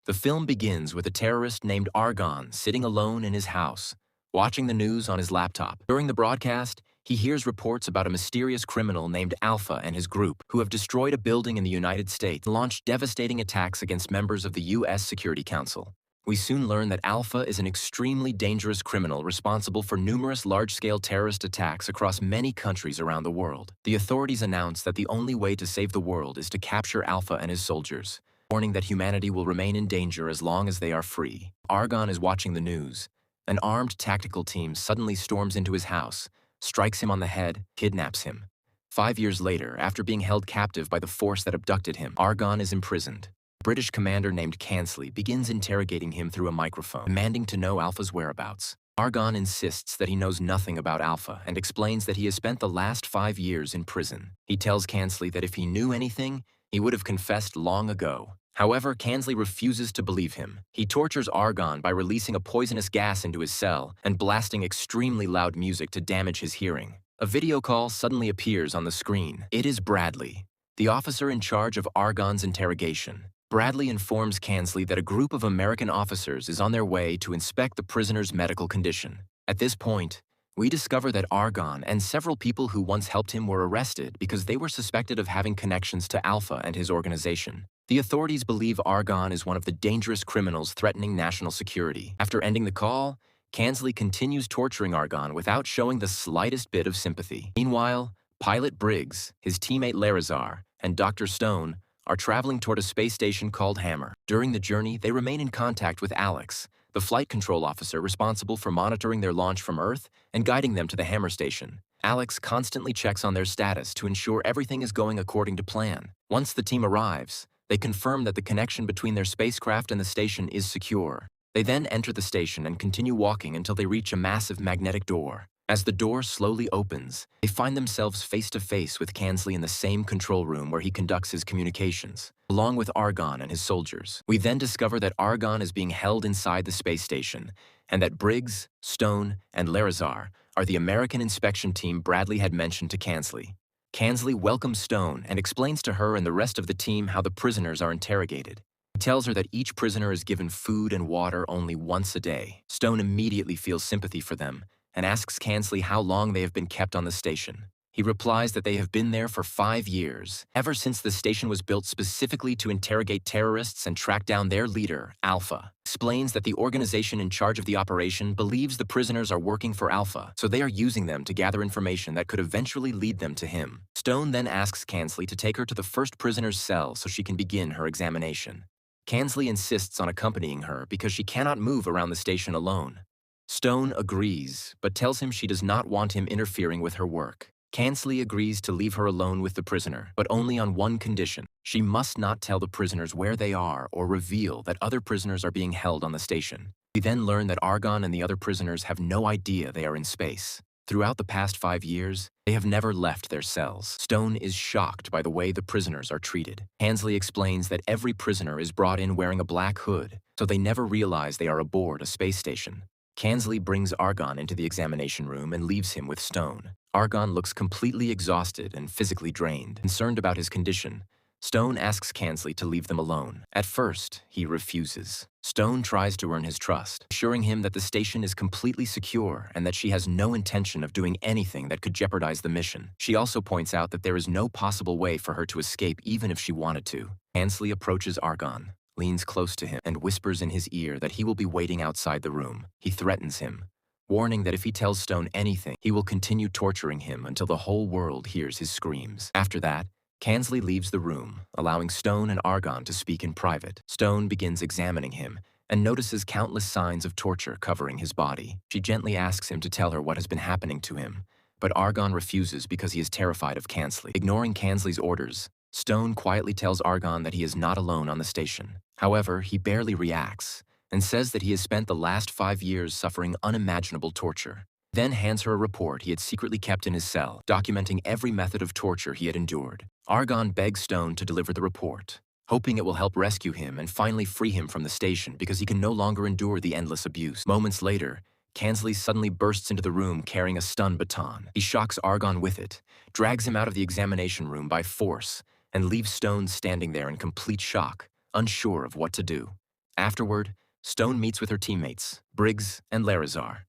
The film begins with a terrorist named Argon sitting alone in his house, watching the news on his laptop. During the broadcast, he hears reports about a mysterious criminal named Alpha and his group who have destroyed a building in the United States and launched devastating attacks against members of the U.S. Security Council. We soon learn that Alpha is an extremely dangerous criminal responsible for numerous large-scale terrorist attacks across many countries around the world. The authorities announce that the only way to save the world is to capture Alpha and his soldiers, warning that humanity will remain in danger as long as they are free. Argon is watching the news. An armed tactical team suddenly storms into his house, strikes him on the head, kidnaps him. 5 years later, after being held captive by the force that abducted him, Argon is imprisoned. A British commander named Cansley begins interrogating him through a microphone, demanding to know Alpha's whereabouts. Argon insists that he knows nothing about Alpha and explains that he has spent the last 5 years in prison. He tells Cansley that if he knew anything, he would have confessed long ago. However, Cansley refuses to believe him. He tortures Argon by releasing a poisonous gas into his cell and blasting extremely loud music to damage his hearing. A video call suddenly appears on the screen. It is Bradley, the officer in charge of Argon's interrogation. Bradley informs Cansley that a group of American officers is on their way to inspect the prisoner's medical condition. At this point, we discover that Argon and several people who once helped him were arrested because they were suspected of having connections to Alpha and his organization. The authorities believe Argon is one of the dangerous criminals threatening national security. After ending the call, Cansley continues torturing Argon without showing the slightest bit of sympathy. Meanwhile, pilot Briggs, his teammate Larazar, and Dr. Stone are traveling toward a space station called Hammer. During the journey, they remain in contact with Alex, the flight control officer responsible for monitoring their launch from Earth and guiding them to the Hammer station. Alex constantly checks on their status to ensure everything is going according to plan. Once the team arrives, they confirm that the connection between their spacecraft and the station is secure. They then enter the station and continue walking until they reach a massive magnetic door. As the door slowly opens, they find themselves face to face with Cansley in the same control room where he conducts his communications, along with Argon and his soldiers. We then discover that Argon is being held inside the space station, and that Briggs, Stone, and Larazar are the American inspection team Bradley had mentioned to Cansley. Cansley welcomes Stone and explains to her and the rest of the team how the prisoners are interrogated. He tells her that each prisoner is given food and water only once a day. Stone immediately feels sympathy for them and asks Cansley how long they have been kept on the station. He replies that they have been there for 5 years, ever since the station was built specifically to interrogate terrorists and track down their leader, Alpha. Explains that the organization in charge of the operation believes the prisoners are working for Alpha, so they are using them to gather information that could eventually lead them to him. Stone then asks Cansley to take her to the first prisoner's cell so she can begin her examination. Cansley insists on accompanying her because she cannot move around the station alone. Stone agrees, but tells him she does not want him interfering with her work. Cansley agrees to leave her alone with the prisoner, but only on one condition. She must not tell the prisoners where they are or reveal that other prisoners are being held on the station. We then learn that Argon and the other prisoners have no idea they are in space. Throughout the past 5 years, they have never left their cells. Stone is shocked by the way the prisoners are treated. Cansley explains that every prisoner is brought in wearing a black hood, so they never realize they are aboard a space station. Cansley brings Argon into the examination room and leaves him with Stone. Argon looks completely exhausted and physically drained. Concerned about his condition, Stone asks Cansley to leave them alone. At first, he refuses. Stone tries to earn his trust, assuring him that the station is completely secure and that she has no intention of doing anything that could jeopardize the mission. She also points out that there is no possible way for her to escape even if she wanted to. Cansley approaches Argon, leans close to him, and whispers in his ear that he will be waiting outside the room. He threatens him, warning that if he tells Stone anything, he will continue torturing him until the whole world hears his screams. After that, Cansley leaves the room, allowing Stone and Argon to speak in private. Stone begins examining him and notices countless signs of torture covering his body. She gently asks him to tell her what has been happening to him, but Argon refuses because he is terrified of Cansley. Ignoring Cansley's orders, Stone quietly tells Argon that he is not alone on the station. However, he barely reacts and says that he has spent the last 5 years suffering unimaginable torture. Then hands her a report he had secretly kept in his cell, documenting every method of torture he had endured. Argon begs Stone to deliver the report, hoping it will help rescue him and finally free him from the station because he can no longer endure the endless abuse. Moments later, Cansley suddenly bursts into the room carrying a stun baton. He shocks Argon with it, drags him out of the examination room by force, and leaves Stone standing there in complete shock, unsure of what to do. Afterward, Stone meets with her teammates, Briggs and Larazar.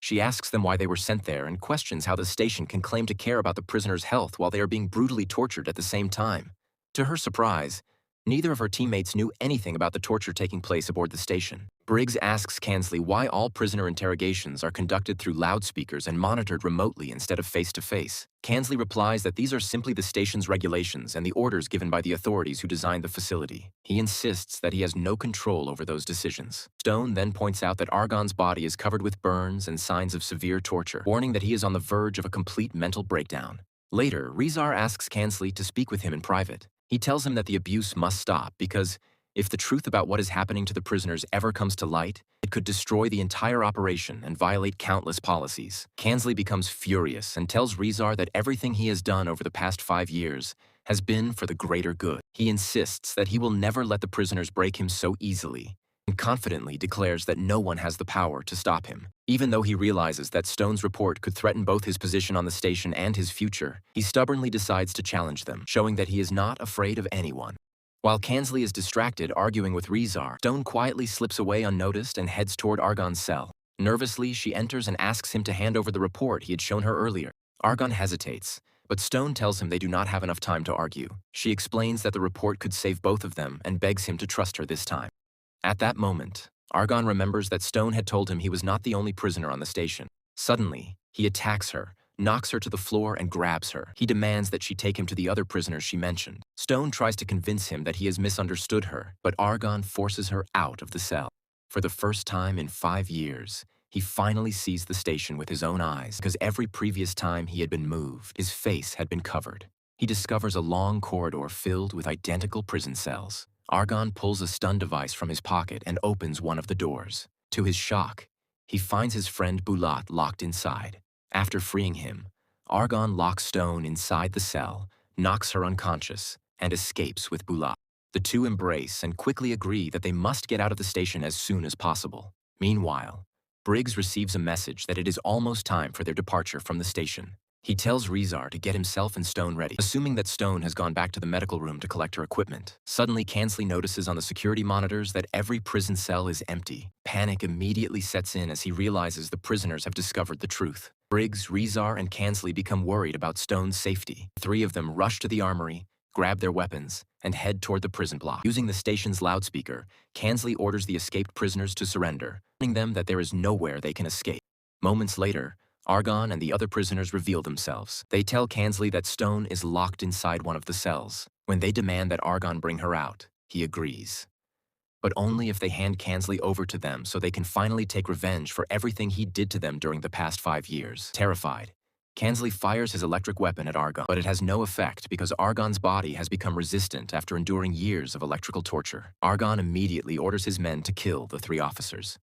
She asks them why they were sent there and questions how the station can claim to care about the prisoners' health while they are being brutally tortured at the same time. To her surprise, neither of her teammates knew anything about the torture taking place aboard the station. Briggs asks Kansley why all prisoner interrogations are conducted through loudspeakers and monitored remotely instead of face-to-face. Kansley replies that these are simply the station's regulations and the orders given by the authorities who designed the facility. He insists that he has no control over those decisions. Stone then points out that Argon's body is covered with burns and signs of severe torture, warning that he is on the verge of a complete mental breakdown. Later, Rezar asks Kansley to speak with him in private. He tells him that the abuse must stop because if the truth about what is happening to the prisoners ever comes to light, it could destroy the entire operation and violate countless policies. Kansley becomes furious and tells Rezar that everything he has done over the past 5 years has been for the greater good. He insists that he will never let the prisoners break him so easily, and confidently declares that no one has the power to stop him. Even though he realizes that Stone's report could threaten both his position on the station and his future, he stubbornly decides to challenge them, showing that he is not afraid of anyone. While Kansley is distracted arguing with Rezar, Stone quietly slips away unnoticed and heads toward Argon's cell. Nervously, she enters and asks him to hand over the report he had shown her earlier. Argon hesitates, but Stone tells him they do not have enough time to argue. She explains that the report could save both of them and begs him to trust her this time. At that moment, Argon remembers that Stone had told him he was not the only prisoner on the station. Suddenly, he attacks her, knocks her to the floor and grabs her. He demands that she take him to the other prisoners she mentioned. Stone tries to convince him that he has misunderstood her, but Argon forces her out of the cell. For the first time in 5 years, he finally sees the station with his own eyes, because every previous time he had been moved, his face had been covered. He discovers a long corridor filled with identical prison cells. Argon pulls a stun device from his pocket and opens one of the doors. To his shock, he finds his friend Bulat locked inside. After freeing him, Argon locks Stone inside the cell, knocks her unconscious, and escapes with Bulat. The two embrace and quickly agree that they must get out of the station as soon as possible. Meanwhile, Briggs receives a message that it is almost time for their departure from the station. He tells Rezar to get himself and Stone ready, assuming that Stone has gone back to the medical room to collect her equipment. Suddenly, Kansley notices on the security monitors that every prison cell is empty. Panic immediately sets in as he realizes the prisoners have discovered the truth. Briggs, Rezar, and Kansley become worried about Stone's safety. The three of them rush to the armory, grab their weapons, and head toward the prison block. Using the station's loudspeaker, Kansley orders the escaped prisoners to surrender, warning them that there is nowhere they can escape. Moments later, Argon and the other prisoners reveal themselves. They tell Kansley that Stone is locked inside one of the cells. When they demand that Argon bring her out, he agrees. But only if they hand Kansley over to them so they can finally take revenge for everything he did to them during the past 5 years. Terrified, Kansley fires his electric weapon at Argon, but it has no effect because Argon's body has become resistant after enduring years of electrical torture. Argon immediately orders his men to kill the 3 officers.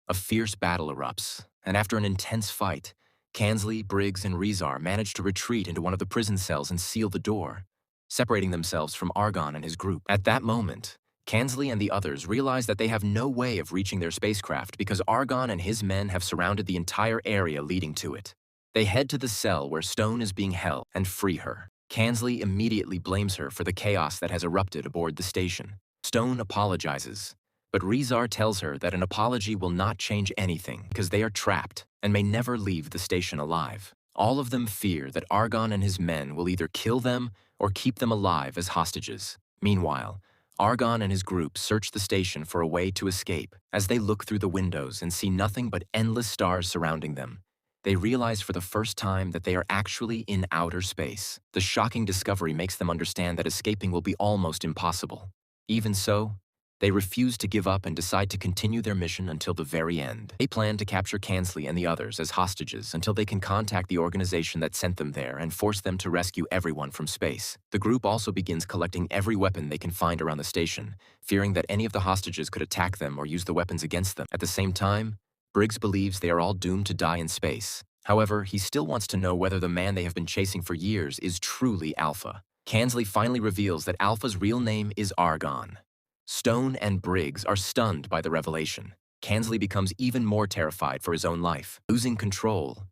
A fierce battle erupts, and after an intense fight, Kansley, Briggs, and Rezar manage to retreat into one of the prison cells and seal the door, separating themselves from Argon and his group. At that moment, Kansley and the others realize that they have no way of reaching their spacecraft because Argon and his men have surrounded the entire area leading to it. They head to the cell where Stone is being held and free her. Kansley immediately blames her for the chaos that has erupted aboard the station. Stone apologizes, but Rezar tells her that an apology will not change anything because they are trapped and may never leave the station alive. All of them fear that Argon and his men will either kill them or keep them alive as hostages. Meanwhile, Argon and his group search the station for a way to escape. As they look through the windows and see nothing but endless stars surrounding them, they realize for the first time that they are actually in outer space. The shocking discovery makes them understand that escaping will be almost impossible. Even so, they refuse to give up and decide to continue their mission until the very end. They plan to capture Kansley and the others as hostages until they can contact the organization that sent them there and force them to rescue everyone from space. The group also begins collecting every weapon they can find around the station, fearing that any of the hostages could attack them or use the weapons against them. At the same time, Briggs believes they are all doomed to die in space. However, he still wants to know whether the man they have been chasing for years is truly Alpha. Kansley finally reveals that Alpha's real name is Argon. Stone and Briggs are stunned by the revelation. Kansley becomes even more terrified for his own life. Losing control,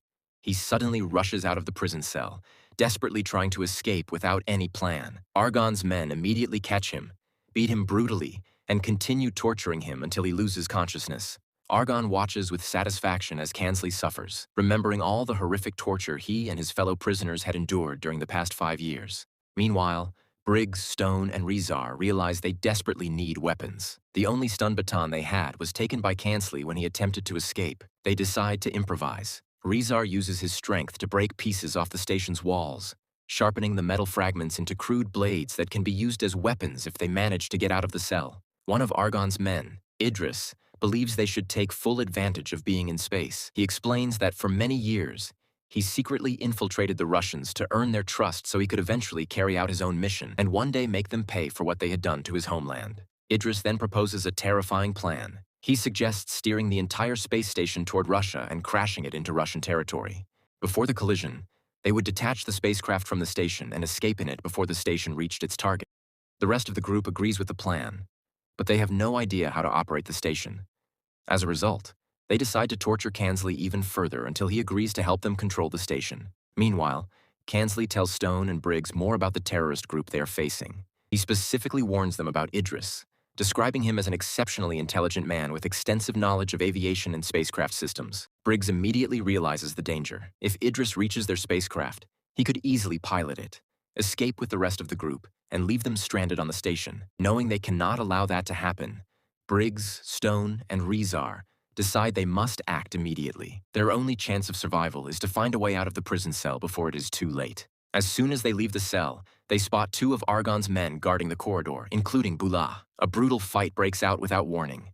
he suddenly rushes out of the prison cell, desperately trying to escape without any plan. Argon's men immediately catch him, beat him brutally, and continue torturing him until he loses consciousness. Argon watches with satisfaction as Kansley suffers, remembering all the horrific torture he and his fellow prisoners had endured during the past 5 years. Meanwhile, Briggs, Stone, and Rezar realize they desperately need weapons. The only stun baton they had was taken by Kansley when he attempted to escape. They decide to improvise. Rezar uses his strength to break pieces off the station's walls, sharpening the metal fragments into crude blades that can be used as weapons if they manage to get out of the cell. One of Argon's men, Idris, believes they should take full advantage of being in space. He explains that for many years, he secretly infiltrated the Russians to earn their trust so he could eventually carry out his own mission and one day make them pay for what they had done to his homeland. Idris then proposes a terrifying plan. He suggests steering the entire space station toward Russia and crashing it into Russian territory. Before the collision, they would detach the spacecraft from the station and escape in it before the station reached its target. The rest of the group agrees with the plan, but they have no idea how to operate the station. As a result, they decide to torture Kansley even further until he agrees to help them control the station. Meanwhile, Kansley tells Stone and Briggs more about the terrorist group they are facing. He specifically warns them about Idris, describing him as an exceptionally intelligent man with extensive knowledge of aviation and spacecraft systems. Briggs immediately realizes the danger. If Idris reaches their spacecraft, he could easily pilot it, escape with the rest of the group, and leave them stranded on the station. Knowing they cannot allow that to happen, Briggs, Stone, and Rezar decide they must act immediately. Their only chance of survival is to find a way out of the prison cell before it is too late. As soon as they leave the cell, they spot 2 of Argon's men guarding the corridor, including Bula. A brutal fight breaks out without warning.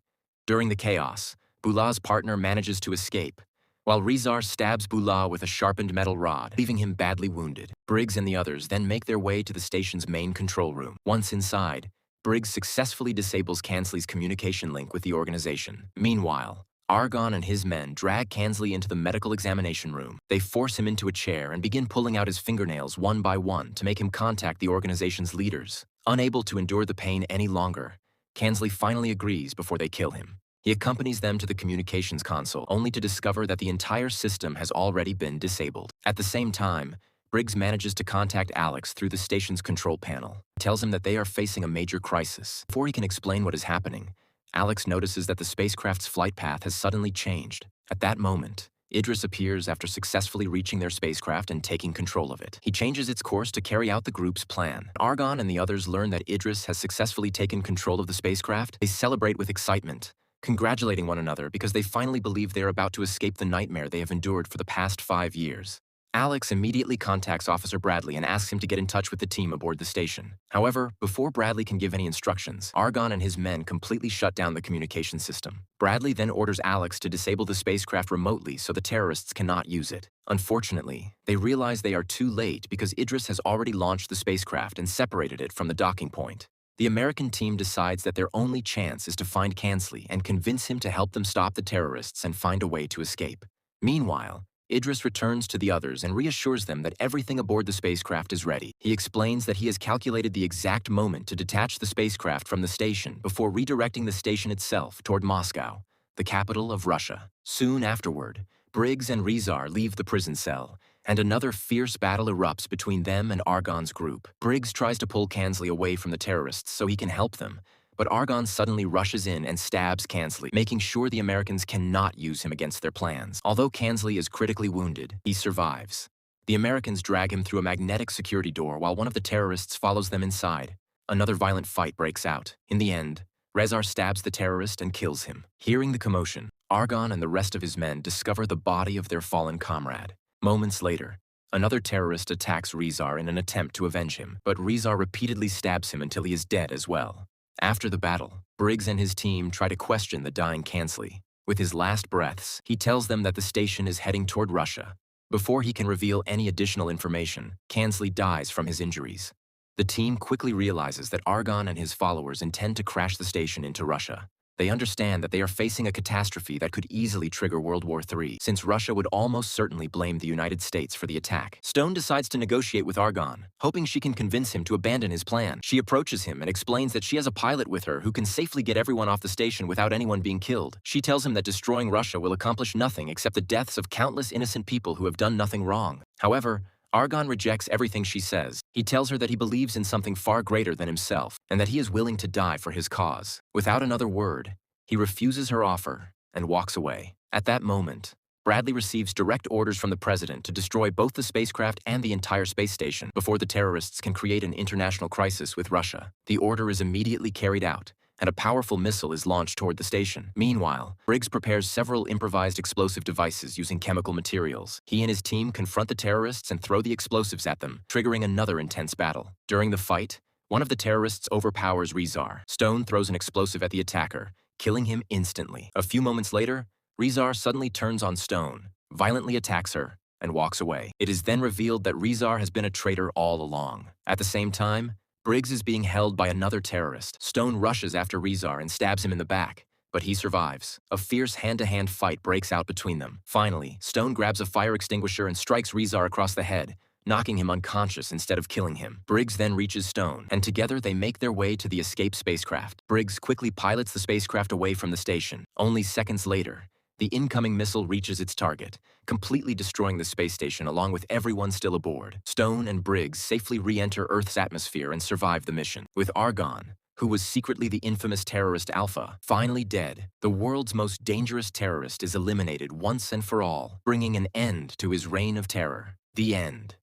During the chaos, Bula's partner manages to escape, while Rezar stabs Bula with a sharpened metal rod, leaving him badly wounded. Briggs and the others then make their way to the station's main control room. Once inside, Briggs successfully disables Kansley's communication link with the organization. Meanwhile, Argon and his men drag Kansley into the medical examination room. They force him into a chair and begin pulling out his fingernails one by one to make him contact the organization's leaders. Unable to endure the pain any longer, Kansley finally agrees before they kill him. He accompanies them to the communications console, only to discover that the entire system has already been disabled. At the same time, Briggs manages to contact Alex through the station's control panel. He tells him that they are facing a major crisis. Before he can explain what is happening, Alex notices that the spacecraft's flight path has suddenly changed. At that moment, Idris appears after successfully reaching their spacecraft and taking control of it. He changes its course to carry out the group's plan. Argon and the others learn that Idris has successfully taken control of the spacecraft. They celebrate with excitement, congratulating one another because they finally believe they are about to escape the nightmare they have endured for the past 5 years. Alex immediately contacts Officer Bradley and asks him to get in touch with the team aboard the station. However, before Bradley can give any instructions, Argon and his men completely shut down the communication system. Bradley then orders Alex to disable the spacecraft remotely so the terrorists cannot use it. Unfortunately, they realize they are too late because Idris has already launched the spacecraft and separated it from the docking point. The American team decides that their only chance is to find Kansley and convince him to help them stop the terrorists and find a way to escape. Meanwhile, Idris returns to the others and reassures them that everything aboard the spacecraft is ready. He explains that he has calculated the exact moment to detach the spacecraft from the station before redirecting the station itself toward Moscow, the capital of Russia. Soon afterward, Briggs and Rezar leave the prison cell, and another fierce battle erupts between them and Argon's group. Briggs tries to pull Kansley away from the terrorists so he can help them, but Argon suddenly rushes in and stabs Kansley, making sure the Americans cannot use him against their plans. Although Kansley is critically wounded, he survives. The Americans drag him through a magnetic security door while one of the terrorists follows them inside. Another violent fight breaks out. In the end, Rezar stabs the terrorist and kills him. Hearing the commotion, Argon and the rest of his men discover the body of their fallen comrade. Moments later, another terrorist attacks Rezar in an attempt to avenge him, but Rezar repeatedly stabs him until he is dead as well. After the battle, Briggs and his team try to question the dying Kansley. With his last breaths, he tells them that the station is heading toward Russia. Before he can reveal any additional information, Kansley dies from his injuries. The team quickly realizes that Argon and his followers intend to crash the station into Russia. They understand that they are facing a catastrophe that could easily trigger World War III, since Russia would almost certainly blame the United States for the attack. Stone decides to negotiate with Argon, hoping she can convince him to abandon his plan. She approaches him and explains that she has a pilot with her who can safely get everyone off the station without anyone being killed. She tells him that destroying Russia will accomplish nothing except the deaths of countless innocent people who have done nothing wrong. However, Argon rejects everything she says. He tells her that he believes in something far greater than himself and that he is willing to die for his cause. Without another word, he refuses her offer and walks away. At that moment, Bradley receives direct orders from the president to destroy both the spacecraft and the entire space station before the terrorists can create an international crisis with Russia. The order is immediately carried out, and a powerful missile is launched toward the station. Meanwhile, Briggs prepares several improvised explosive devices using chemical materials. He and his team confront the terrorists and throw the explosives at them, triggering another intense battle. During the fight, one of the terrorists overpowers Rezar. Stone throws an explosive at the attacker, killing him instantly. A few moments later, Rezar suddenly turns on Stone, violently attacks her, and walks away. It is then revealed that Rezar has been a traitor all along. At the same time, Briggs is being held by another terrorist. Stone rushes after Rezar and stabs him in the back, but he survives. A fierce hand-to-hand fight breaks out between them. Finally, Stone grabs a fire extinguisher and strikes Rezar across the head, knocking him unconscious instead of killing him. Briggs then reaches Stone, and together they make their way to the escape spacecraft. Briggs quickly pilots the spacecraft away from the station. Only seconds later, the incoming missile reaches its target, completely destroying the space station along with everyone still aboard. Stone and Briggs safely re-enter Earth's atmosphere and survive the mission. With Argon, who was secretly the infamous terrorist Alpha, finally dead, the world's most dangerous terrorist is eliminated once and for all, bringing an end to his reign of terror. The end.